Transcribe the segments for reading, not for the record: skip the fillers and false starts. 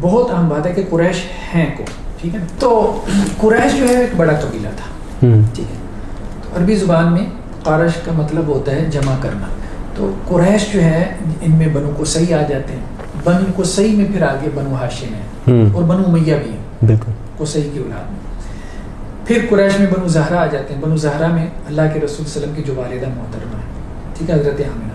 بہت اہم بات ہے کہ قریش ہیں کون، ٹھیک ہے. تو قریش جو ہے ایک بڑا قبیلہ تھا، ٹھیک ہے. تو عربی زبان میں قارش کا مطلب ہوتا ہے جمع کرنا. تو قریش جو ہے ان میں بنو قصی آ جاتے ہیں، بنو قصی میں پھر آگے بنو ہاشم ہے اور بنو امیہ بھی ہیں بالکل قصی کی اولاد میں. پھر قریش میں بنو زہرہ آ جاتے ہیں. بنو زہرہ میں اللہ کے رسول صلی اللہ علیہ وسلم کی جو والدہ محترمہ ہے، ٹھیک ہے، حضرت آمنہ.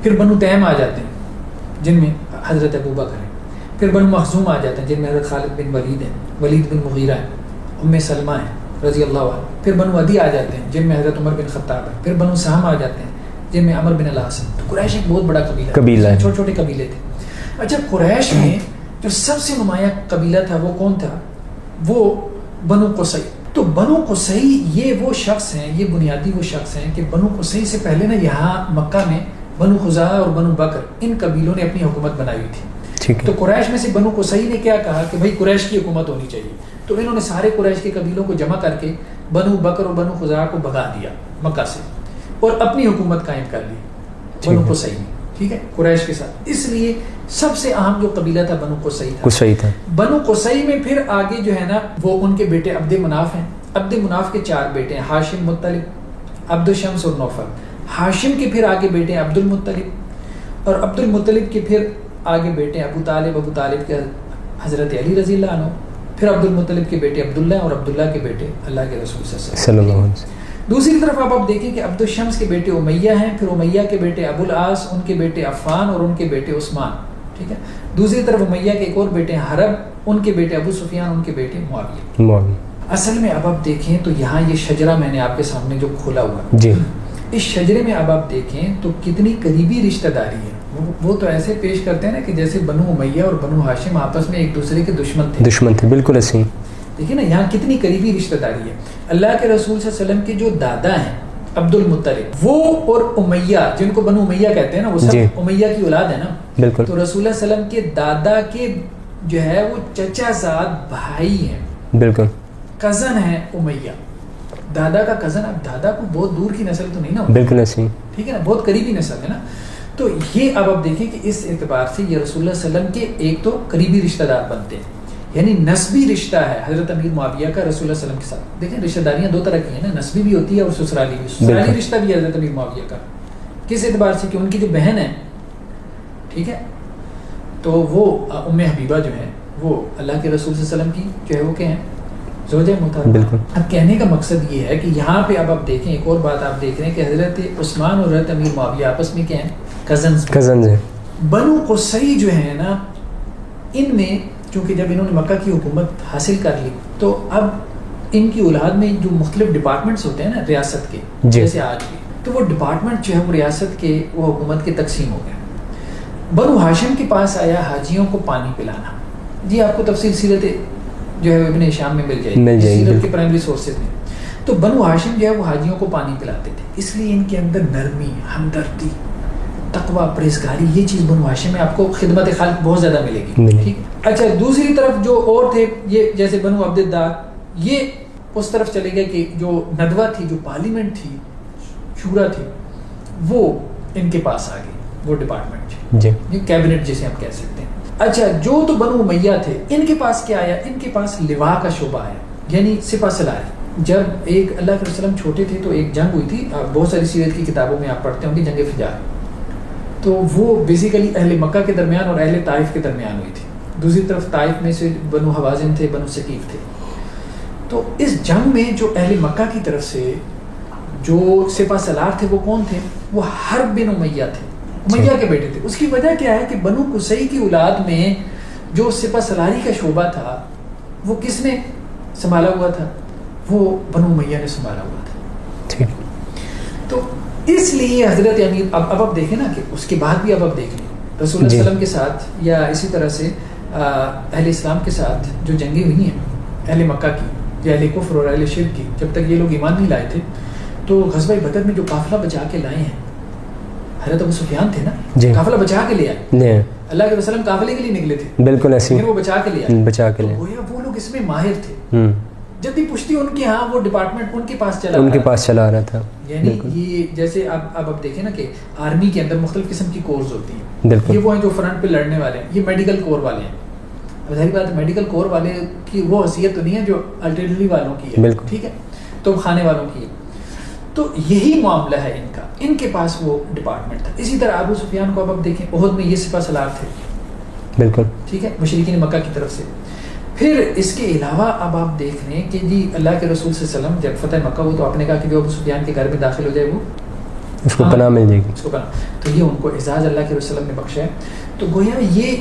پھر بنو تیم آ جاتے ہیں جن میں حضرت ابوبکر ہے. پھر بنو مخزوم آ جاتے ہیں جن میں حضرت خالد بن ولید ہے، ولید بن مغیرہ ہے، ام سلمہ ہے رضی اللہ عنہ. پھر بنو عدی آ جاتے ہیں جن میں حضرت عمر بن خطاب ہے. پھر بنو سہم آ جاتے ہیں جن میں عمر بن العاص ہے. تو قریش ایک بہت بڑا قبیلہ ہے، چھوٹے چھوٹے قبیلے تھے. اچھا قریش میں جو سب سے نمایاں قبیلہ تھا وہ کون تھا؟ وہ بنو قصی. تو بنو قصی یہ وہ شخص ہیں، یہ بنیادی وہ شخص ہیں کہ بنو قصی سے پہلے نا یہاں مکہ میں بنو خزاعہ اور بنو بکر ان قبیلوں نے اپنی حکومت بنائی ہوئی تھی. تو قریش میں سے بنو قصی نے کیا کہا کہ بھائی قریش کی حکومت ہونی چاہیے. تو انہوں نے سارے قریش کے قبیلوں کو جمع کر کے بنو بکر اور بنو خزاعہ کو بھگا دیا مکہ سے اور اپنی حکومت قائم کر لی بنو قصی نے، ٹھیک ہے، قریش کے ساتھ. اس لیے سب سے اہم جو قبیلہ تھا بنو قصی تھا. بنو قصی میں پھر آگے جو ہے نا وہ ان کے بیٹے عبد مناف ہیں. عبد مناف کے 4 بیٹے ہیں، ہاشم، مطلب، عبد الشمس اور نوفل. ہاشم کے پھر آگے بیٹے ہیں عبد المطلب، اور عبد المطلب کے پھر آگے بیٹے ہیں ابو طالب، ابو طالب کے حضرت علی رضی اللہ عنہ. پھر عبد المطلب کے بیٹے عبداللہ اور عبداللہ کے بیٹے اللہ کے رسول صلی اللہ علیہ وسلم. دوسری طرف آپ دیکھیں کہ عبد الشمس کے بیٹے امیہ ہیں، پھر امیہ کے بیٹے ابو العاص، ان کے بیٹے عفان اور ان کے بیٹے عثمان، ٹھیک ہے. دوسری طرف امیہ کے ایک اور بیٹے ہیں حرب، ان کے بیٹے ابو سفیان، ان کے بیٹے معاویہ. اصل میں اب آپ دیکھیں تو یہاں یہ شجرہ میں نے آپ کے سامنے جو کھولا ہوا جی، اس شجرے میں اب آپ دیکھیں تو کتنی قریبی رشتہ داری ہے. وہ تو ایسے پیش کرتے ہیں نا کہ جیسے بنو امیہ اور بنو ہاشم آپس میں ایک دوسرے کے دشمن تھے. بالکل ایسے. دیکھیں نا یہاں کتنی قریبی رشتہ داری ہے. اللہ کے رسول صلی اللہ علیہ وسلم کے جو دادا ہیں عبد المطلب، وہ اور امیہ جن کو بنو امیہ کہتے ہیں نا، وہ سب امیہ کی اولاد ہے نا. بالکل. تو رسول اللہ علیہ وسلم کے دادا کے جو ہے وہ چچا زاد بھائی ہیں، بالکل کزن ہے امیہ، دادا کا کزن. اب دادا کو بہت دور کی نسل تو نہیں نا، بالکل ایسے، ٹھیک ہے نا، بہت قریبی نسل ہے نا. تو یہ اب آپ دیکھیں کہ اس اعتبار سے یہ رسول اللہ علیہ وسلم کے ایک تو قریبی رشتہ دار بنتے ہیں، یعنی نسبی رشتہ ہے حضرت امیر معاویہ کا رسول اللہ علیہ وسلم کے ساتھ. دیکھیں رشتہ داریاں 2 طرح کی ہیں نا، نسبی بھی ہوتی ہے اور سسرالی بھی. سسرالی رشتہ بھی ہے حضرت امیر معاویہ کا. کس اعتبار سے کہ ان کی جو بہن ہے، ٹھیک ہے، تو وہ ام حبیبہ جو ہے وہ اللہ کے رسول صلی اللہ علیہ وسلم کی جو ہے وہ کیا ہیں، زوجہ محترمہ. بالکل. اب کہنے کا مقصد یہ ہے کہ یہاں پہ اب آپ دیکھیں ایک اور بات آپ دیکھ رہے ہیں کہ حضرت عثمان اور حضرت امیر معاویہ آپس میں کیا ہیں، کزنز ہیں. بنو قصی جو ہے نا، ان میں چونکہ جب انہوں نے مکہ کی حکومت حاصل کر لی تو اب ان کی اولاد میں جو مختلف ڈپارٹمنٹس ہوتے ہیں نا ریاست کے، جیسے آج بھی، تو وہ ڈپارٹمنٹ جو ہے وہ ریاست کے وہ حکومت کے تقسیم ہو گئے. بنو ہاشم کے پاس آیا حاجیوں کو پانی پلانا. جی آپ کو تفصیل سیرت جو ہے ابن ہشام میں مل جائے گی، سیرت کے پرائمری سورسز میں. تو بنو ہاشم جو ہے وہ حاجیوں کو پانی پلاتے تھے، اس لیے ان کے اندر نرمی، ہمدردی، تقویٰ، پرہیزگاری، یہ چیز بنو ہاشم میں آپ کو خدمت خلق بہت زیادہ ملے گی. ٹھیک. اچھا دوسری طرف جو اور تھے یہ جیسے بنو عبد الدار، یہ اس طرف چلے گئے کہ جو ندوہ تھی، جو پارلیمنٹ تھی، شورا تھی، وہ ان کے پاس آ گئی، وہ ڈپارٹمنٹ جی، یہ کیبنٹ جسے ہم کہہ سکتے ہیں. اچھا جو تو بنو امیہ تھے ان کے پاس کیا آیا، ان کے پاس لواء کا شعبہ آیا، یعنی سپہ سالاری. جب ایک اللہ کے وسلم چھوٹے تھے تو ایک جنگ ہوئی تھی، بہت ساری سیرت کی کتابوں میں آپ پڑھتے ہوں گے، جنگ فجار. تو وہ بیسیکلی اہل مکہ کے درمیان اور اہل طائف کے درمیان ہوئی تھی. دوسری طرف طائف میں سے بنو حوازن تھے، بنو ثقیف تھے. تو اس جنگ میں جو اہل مکہ کی طرف سے جو سپہ سالار تھے وہ کون تھے؟ وہ حرب بن امیہ تھے، امیہ کے بیٹے تھے. اس کی وجہ کیا ہے کہ بنو قصی کی اولاد میں جو سپہ سالاری کا شعبہ تھا وہ کس نے سنبھالا ہوا تھا؟ وہ بنو امیہ نے سنبھالا ہوا تھا. تو اس لیے حضرت امیر اب آپ دیکھیں نا کہ اس کے بعد بھی اب آپ دیکھ لیں رسول اللہ علیہ وسلم کے ساتھ یا اسی طرح سے اہل اسلام کے ساتھ جو جنگیں ہوئی ہیں اہل مکہ کی یا اہل کفر اور اہل شرک کی، جب تک یہ لوگ ایمان نہیں لائے تھے تو غزوہ بدر میں جو قافلہ بچا کے لائے ہیں حضرت ابو سفیان تھے نا، قافلہ بچا کے لے آئے. اللہ کے وسلم قافلے کے لیے نکلے تھے، بالکل ایسے وہ بچا کے لے آئے، بچا کے لے. وہ لوگ اس میں ماہر تھے. جدی پشتی ان کے ہاں وہ ڈپارٹمنٹ ان کے پاس چلا رہا تھا. یعنی یہ جیسے اب دیکھیں نا کہ آرمی کے اندر مختلف قسم کی کورس ہوتی ہیں، یہ وہ ہیں جو فرنٹ پہ لڑنے والے ہیں، یہ میڈیکل کور والے ہیں، اب ظاہر بات میڈیکل کور والے کی وہ حیثیت تو نہیں ہے جو آرٹلری والوں کی ہے, ٹھیک ہے, تو خانے والوں کی ہے. تو یہی معاملہ ہے ان کا, ان کے پاس وہ ڈپارٹمنٹ تھا. اسی طرح ابو سفیان کو اب آپ دیکھیں, احد میں یہ سپہ سالار تھے, بالکل ٹھیک ہے, مشرکین مکہ کی طرف سے. پھر اس کے علاوہ اب آپ دیکھ رہے ہیں کہ جی اللہ کے رسول صلی اللہ علیہ وسلم جب فتح مکہ ہو تو آپ نے کہا کہ جو ابو سفیان کے گھر میں داخل ہو جائے وہ اس کو پناہ مل جائے گی, اس کو پناہ. تو یہ ان کو اعزاز اللہ کے رسول نے بخشا ہے. تو گویا یہ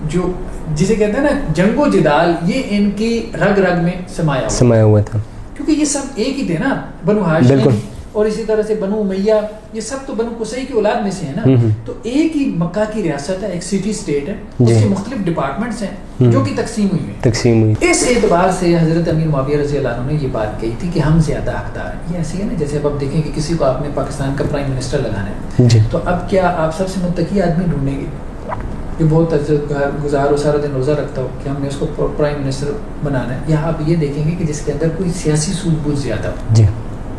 جو جسے کہتے ہیں نا جنگ و جدال, یہ ان کی رگ رگ میں سمایا ہوا تھا, کیونکہ یہ سب ایک ہی تھے نا, بنو ہاشم اور اسی طرح سے بنو امیہ, یہ سب تو بنو قصی کی اولاد میں سے ہیں نا. تو ایک ہی مکہ کی ریاست ہے, ایک سٹی اسٹیٹ ہے, اس کے مختلف ڈپارٹمنٹس ہیں جو کہ تقسیم ہوئی. اس اعتبار سے حضرت امیر معاویہ رضی اللہ عنہ نے یہ بات کہی تھی کہ ہم زیادہ حقدار ہیں. یہ ایسی ہے نا جیسے اب آپ دیکھیں کہ کسی کو آپ نے پاکستان کا پرائم منسٹر لگانا ہے, تو اب کیا آپ سب سے متقی آدمی ڈھونڈیں گے جو بہت عزت گزار ہو, سارا دن روزہ رکھتا ہو, کہ ہم نے اس کو پرائم منسٹر بنانا ہے, یا آپ یہ دیکھیں گے کہ جس کے اندر کوئی سیاسی سود بوجھ زیادہ ہو,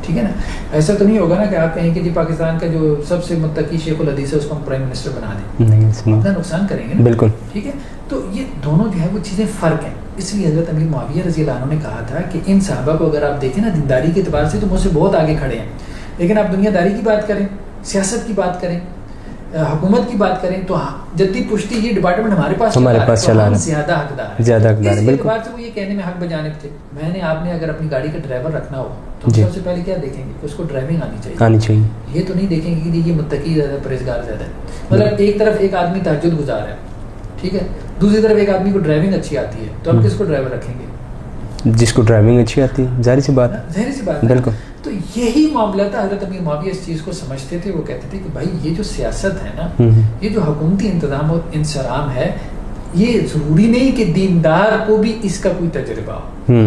ٹھیک ہے نا. ایسا تو نہیں ہوگا نا کہ آپ کہیں کہ جی پاکستان کا جو سب سے متقی شیخ الحدیث ہے اس کو ہم پرائم منسٹر بنا دیں, اپنا نقصان کریں گے نا, بالکل, ٹھیک ہے. تو یہ دونوں جو ہے وہ چیزیں فرق ہیں. اس لیے حضرت امیر معاویہ رضی اللہ عنہ نے کہا تھا کہ ان صحابہ کو اگر آپ دیکھیں نا دینداری کے اعتبار سے تو مجھ سے بہت آگے کھڑے ہیں, لیکن آپ دنیا داری کی بات کریں, سیاست کی بات کریں, حکومت کی بات کریں, تو جدید پشتی یہ ڈپارٹمنٹ ہمارے پاس چلا رہا ہے, زیادہ حقدار ہے. اس اعتبار سے وہ یہ کہنے میں حق بجانب تھے. میں نے آپ نے اگر اپنی گاڑی کا ڈرائیور رکھنا ہو تو سب سے پہلے کیا دیکھیں گے, اس کو ڈرائیونگ آنی چاہیے. یہ تو نہیں دیکھیں گے کہ یہ متقی زیادہ, پرہیزگار زیادہ ہے. مطلب ایک طرف ایک آدمی تہجد گزار ہے, ٹھیک ہے, دوسری طرف ایک آدمی کو ڈرائیونگ اچھی آتی ہے, تو ہم کس کو ڈرائیور رکھیں گے؟ جس کو ڈرائیونگ اچھی آتی ہے, ظاہر سی بات ہے, بالکل. تو یہی معاملہ تھا. حضرت امیر معاویہ اس چیز کو سمجھتے تھے, وہ کہتے تھے کہ بھائی یہ جو سیاست ہے نا, یہ جو حکومتی انتظام اور انصرام ہے, یہ ضروری نہیں کہ دیندار کو بھی اس کا کوئی تجربہ ہو.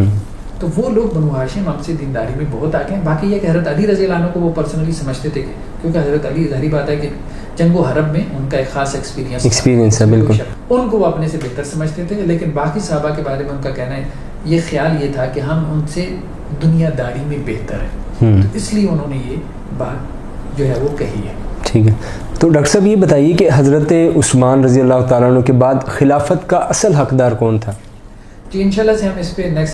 تو وہ لوگ بنو ہاشم ہم سے دینداری میں بہت آگے ہیں. باقی یہ کہ حضرت علی رضی اللہ عنہ کو وہ پرسنلی سمجھتے تھے, کیونکہ حضرت علی ظاہری بات ہے کہ جنگ و حرب میں ان کا ایک خاص ایکسپیرینس ہے, بالکل, ان کو وہ اپنے سے بہتر سمجھتے تھے. لیکن باقی صحابہ کے بارے میں ان کا کہنا ہے, یہ خیال یہ تھا کہ ہم ان سے دنیا داری میں بہتر ہیں, تو اس لیے انہوں نے یہ بات جو ہے وہ کہی ہے. ٹھیک ہے. تو ڈاکٹر صاحب یہ بتائیے کہ حضرت عثمان رضی اللہ تعالیٰ عنہ کے بعد خلافت کا اصل حقدار کون تھا؟ جی انشاءاللہ سے ہم اس پہ نیکسٹ